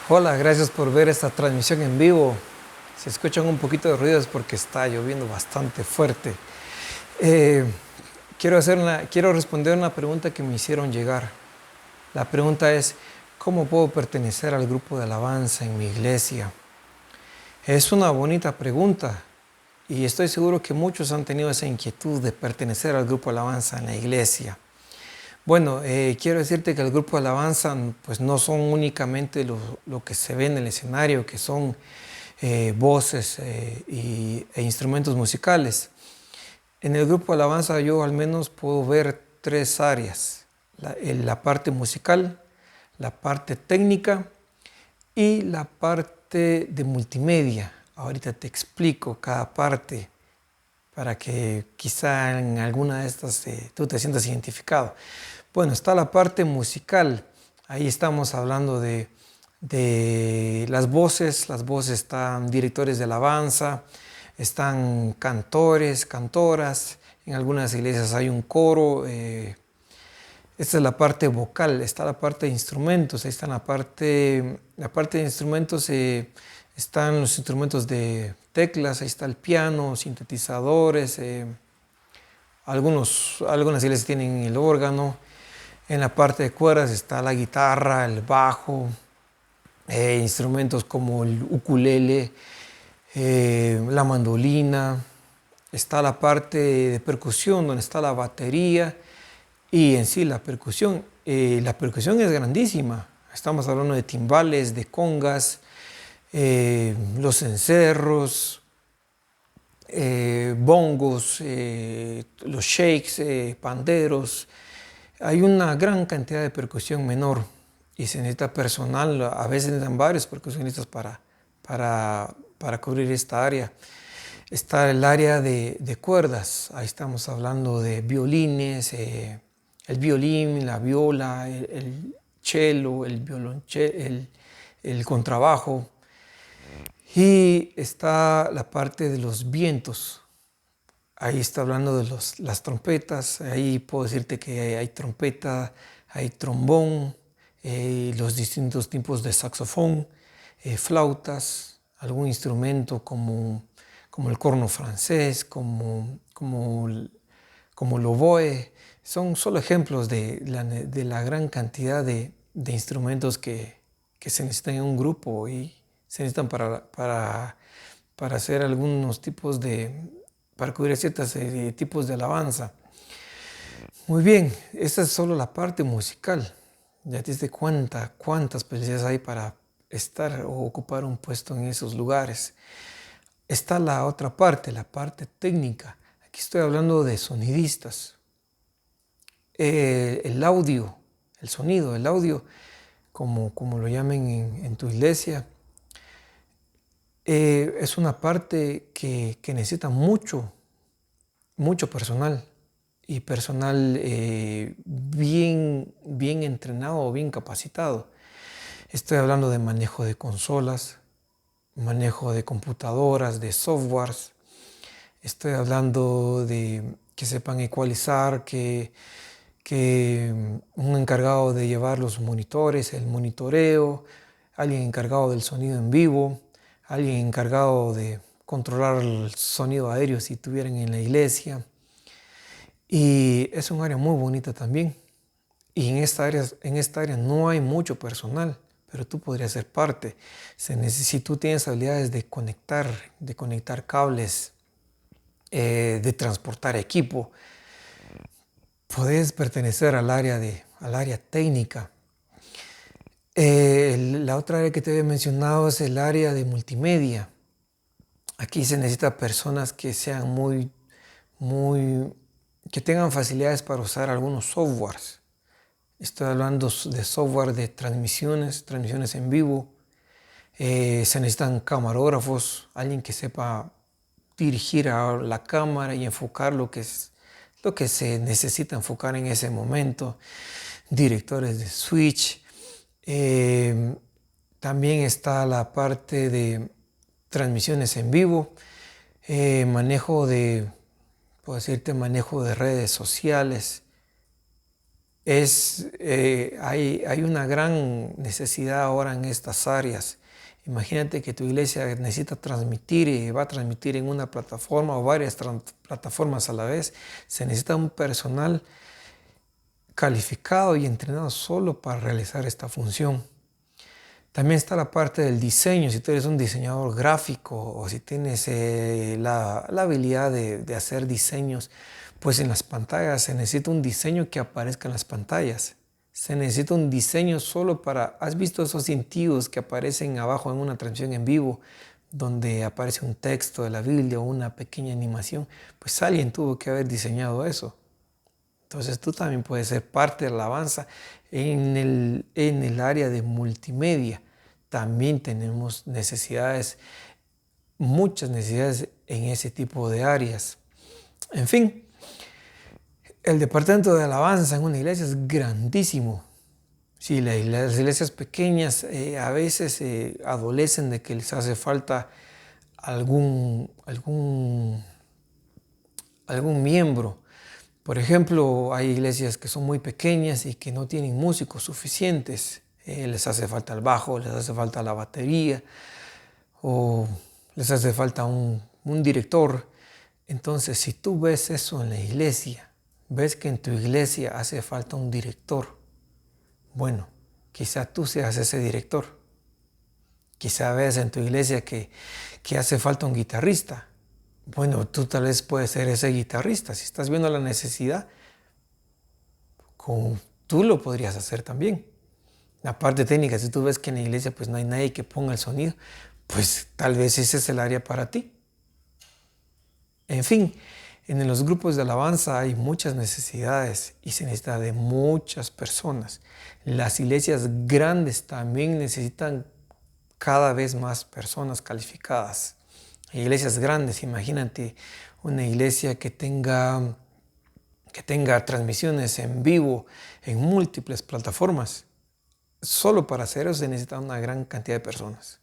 Hola, gracias por ver esta transmisión en vivo. Si escuchan un poquito de ruido es porque está lloviendo bastante fuerte. Eh, quiero responder una pregunta que me hicieron llegar. La pregunta es, ¿cómo puedo pertenecer al grupo de alabanza en mi iglesia? Es una bonita pregunta y estoy seguro que muchos han tenido esa inquietud de pertenecer al grupo de alabanza en la iglesia. Bueno, quiero decirte que el grupo de alabanza pues no son únicamente lo que se ve en el escenario, que son voces e instrumentos musicales. En el grupo de alabanza yo al menos puedo ver tres áreas: la parte musical, la parte técnica y la parte de multimedia. Ahorita te explico cada parte para que quizá en alguna de estas tú te sientas identificado. Bueno, está la parte musical. Ahí estamos hablando de las voces. Las voces están directores de alabanza, están cantores, cantoras. En algunas iglesias hay un coro. Esta es la parte vocal. Está la parte de instrumentos. Ahí está la parte de instrumentos. Están los instrumentos de teclas. Ahí está el piano, sintetizadores. Algunas iglesias tienen el órgano. En la parte de cuerdas está la guitarra, el bajo, instrumentos como el ukulele, la mandolina. Está la parte de percusión, donde está la batería y en sí la percusión. La percusión es grandísima. Estamos hablando de timbales, de congas, los cencerros, bongos, los shakes, panderos. Hay una gran cantidad de percusión menor y se necesita personal, a veces necesitan varios percusionistas para cubrir esta área. Está el área de cuerdas, ahí estamos hablando de violines, el violín, la viola, el cello, el violonchelo, el contrabajo. Y está la parte de los vientos. Ahí está hablando de las trompetas. Ahí puedo decirte que hay trompeta, hay trombón, los distintos tipos de saxofón, flautas, algún instrumento como el corno francés, como el oboe. Son solo ejemplos de la gran cantidad de instrumentos que se necesitan en un grupo y se necesitan para hacer algunos tipos para cubrir ciertos tipos de alabanza. Muy bien, esta es solo la parte musical. Ya te diste cuenta cuántas posibilidades hay para estar o ocupar un puesto en esos lugares. Está la otra parte, la parte técnica. Aquí estoy hablando de sonidistas. El audio, el sonido, el audio, como lo llamen en tu iglesia, es una parte que necesita mucho personal y personal bien entrenado o bien capacitado. Estoy hablando de manejo de consolas, manejo de computadoras, de softwares. Estoy hablando de que sepan ecualizar, que un encargado de llevar los monitores, el monitoreo, alguien encargado del sonido en vivo, alguien encargado de controlar el sonido aéreo si tuvieran en la iglesia. Y es un área muy bonita también. Y en esta área no hay mucho personal, pero tú podrías ser parte. Si tú tienes habilidades de conectar cables, de transportar equipo, puedes pertenecer al área técnica. La otra área que te había mencionado es el área de multimedia. Aquí se necesita personas que sean que tengan facilidades para usar algunos softwares. Estoy hablando de software de transmisiones en vivo. Se necesitan camarógrafos, alguien que sepa dirigir a la cámara y enfocar lo que se necesita enfocar en ese momento. Directores de switch. También está la parte de transmisiones en vivo, manejo de redes sociales. Hay una gran necesidad ahora en estas áreas. Imagínate que tu iglesia necesita transmitir y va a transmitir en una plataforma o varias plataformas a la vez. Se necesita un personal calificado y entrenado solo para realizar esta función. También está la parte del diseño. Si tú eres un diseñador gráfico o si tienes la habilidad de hacer diseños, pues en las pantallas se necesita un diseño que aparezca en las pantallas. Se necesita un diseño solo para... ¿Has visto esos cintillos que aparecen abajo en una transmisión en vivo donde aparece un texto de la Biblia o una pequeña animación? Pues alguien tuvo que haber diseñado eso. Entonces tú también puedes ser parte de la alabanza en el área de multimedia. También tenemos necesidades, muchas necesidades en ese tipo de áreas. En fin, el departamento de alabanza en una iglesia es grandísimo. Sí, las iglesias pequeñas a veces adolecen de que les hace falta algún miembro. Por ejemplo, hay iglesias que son muy pequeñas y que no tienen músicos suficientes. Les hace falta el bajo, les hace falta la batería o les hace falta un director. Entonces, si tú ves eso en la iglesia, ves que en tu iglesia hace falta un director, bueno, quizá tú seas ese director. Quizá ves en tu iglesia que hace falta un guitarrista. Bueno, tú tal vez puedes ser ese guitarrista. Si estás viendo la necesidad, tú lo podrías hacer también. La parte técnica, si tú ves que en la iglesia pues no hay nadie que ponga el sonido, pues tal vez ese es el área para ti. En fin, en los grupos de alabanza hay muchas necesidades y se necesita de muchas personas. Las iglesias grandes también necesitan cada vez más personas calificadas. Iglesias grandes, imagínate una iglesia que tenga transmisiones en vivo en múltiples plataformas. Solo para hacer eso se necesita una gran cantidad de personas.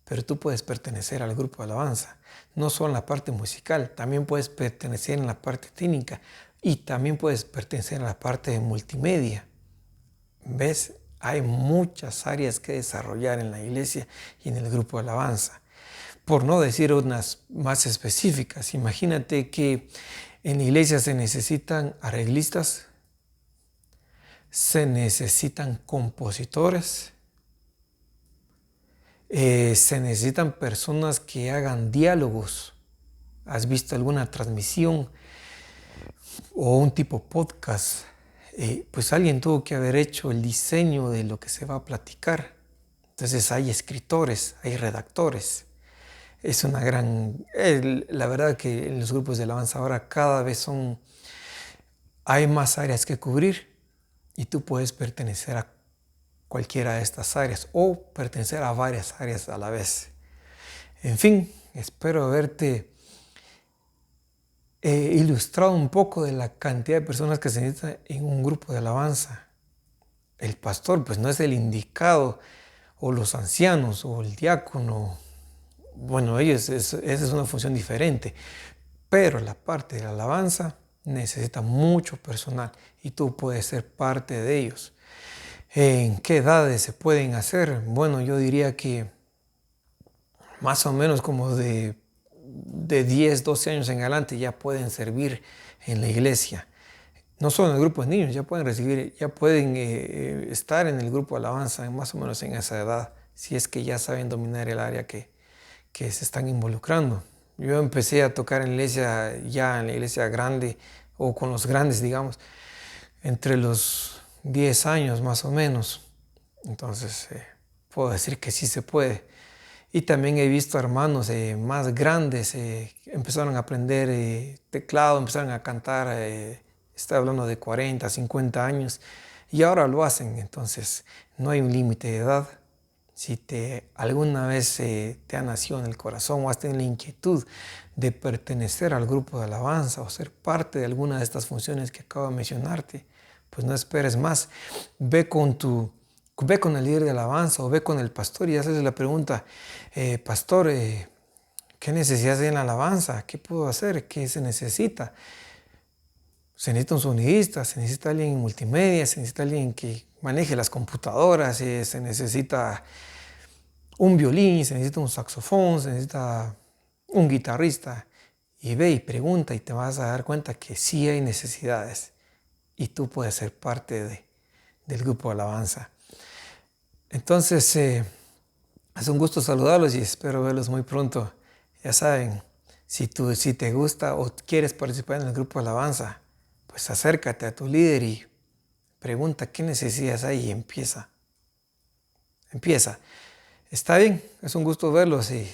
Pero tú puedes pertenecer al grupo de alabanza, no solo en la parte musical, también puedes pertenecer en la parte técnica y también puedes pertenecer a la parte de multimedia. ¿Ves? Hay muchas áreas que desarrollar en la iglesia y en el grupo de alabanza. Por no decir unas más específicas, imagínate que en la iglesia se necesitan arreglistas, se necesitan compositores, se necesitan personas que hagan diálogos. ¿Has visto alguna transmisión o un tipo podcast? Pues alguien tuvo que haber hecho el diseño de lo que se va a platicar. Entonces hay escritores, hay redactores. Es una gran... la verdad que en los grupos de alabanza ahora cada vez hay más áreas que cubrir y tú puedes pertenecer a cualquiera de estas áreas o pertenecer a varias áreas a la vez. En fin, espero haberte ilustrado un poco de la cantidad de personas que se necesitan en un grupo de alabanza. El pastor pues no es el indicado, o los ancianos, o el diácono. Bueno, esa es una función diferente, pero la parte de la alabanza necesita mucho personal y tú puedes ser parte de ellos. ¿En qué edades se pueden hacer? Bueno, yo diría que más o menos como de 10, 12 años en adelante ya pueden servir en la iglesia. No solo en el grupo de niños, ya pueden estar en el grupo de alabanza más o menos en esa edad, si es que ya saben dominar el área que se están involucrando. Yo empecé a tocar en la iglesia grande, o con los grandes, digamos, entre los 10 años más o menos. Entonces, puedo decir que sí se puede. Y también he visto hermanos más grandes, empezaron a aprender teclado, empezaron a cantar, estoy hablando de 40, 50 años, y ahora lo hacen. Entonces, no hay un límite de edad. Si alguna vez te ha nacido en el corazón o has tenido la inquietud de pertenecer al grupo de alabanza o ser parte de alguna de estas funciones que acabo de mencionarte, pues no esperes más. Ve con el líder de alabanza o ve con el pastor y haces la pregunta, pastor, ¿qué necesidades hay en la alabanza? ¿Qué puedo hacer? ¿Qué se necesita? Se necesita un sonidista, se necesita alguien en multimedia, se necesita alguien que maneje las computadoras, se necesita un violín, se necesita un saxofón, se necesita un guitarrista. Y ve y pregunta y te vas a dar cuenta que sí hay necesidades y tú puedes ser parte del grupo de alabanza. Entonces, es un gusto saludarlos y espero verlos muy pronto. Ya saben, si te gusta o quieres participar en el grupo de alabanza, pues acércate a tu líder y pregunta qué necesidades hay y empieza. Está bien, es un gusto verlos y